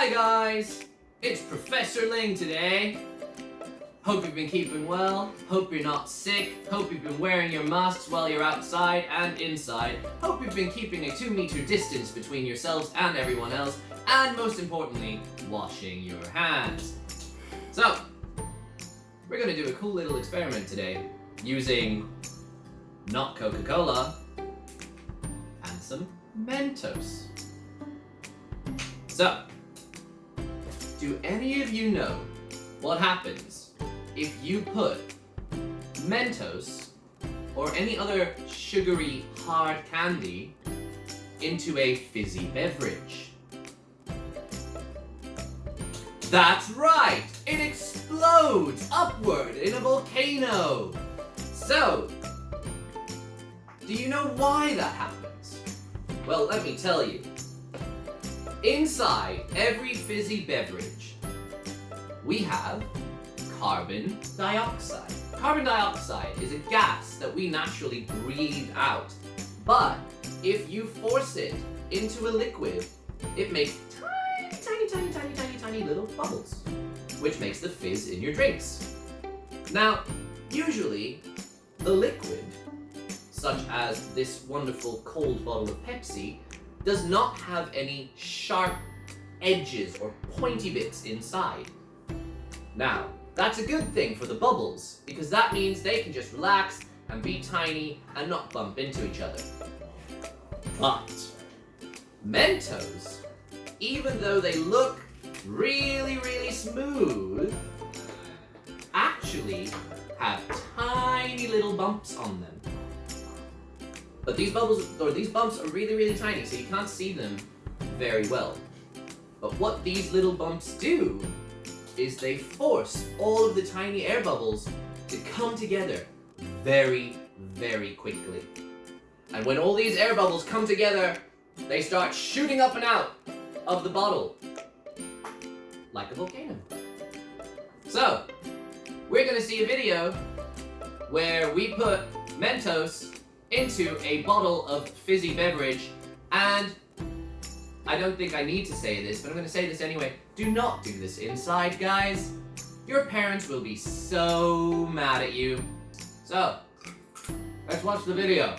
Hi guys, it's Professor Ling today. Hope you've been keeping well, hope you're not sick, hope you've been wearing your masks while you're outside and inside, hope you've been keeping a 2-meter distance between yourselves and everyone else, and most importantly, washing your hands. So, we're gonna do a cool little experiment today using not Coca-Cola and some Mentos. So, do any of you know what happens if you put Mentos or any other sugary hard candy into a fizzy beverage? That's right! It explodes upward in a volcano! So, do you know why that happens? Well, let me tell you. Inside every fizzy beverage, we have carbon dioxide. Carbon dioxide is a gas that we naturally breathe out. But if you force it into a liquid, it makes tiny little bubbles, which makes the fizz in your drinks. Now, usually, the liquid, such as this wonderful cold bottle of Pepsi, does not have any sharp edges or pointy bits inside. Now, that's a good thing for the bubbles, because that means they can just relax and be tiny and not bump into each other. But Mentos, even though they look really smooth, actually have tiny little bumps on them. But these bumps are really tiny, so you can't see them very well. But what these little bumps do is they force all of the tiny air bubbles to come together very quickly. And when all these air bubbles come together, they start shooting up and out of the bottle like a volcano. So, we're gonna see a video where we put Mentos into a bottle of fizzy beverage, and I don't think I need to say this, but I'm going to say this anyway. Do not do this inside, guys. Your parents will be so mad at you. So, let's watch the video.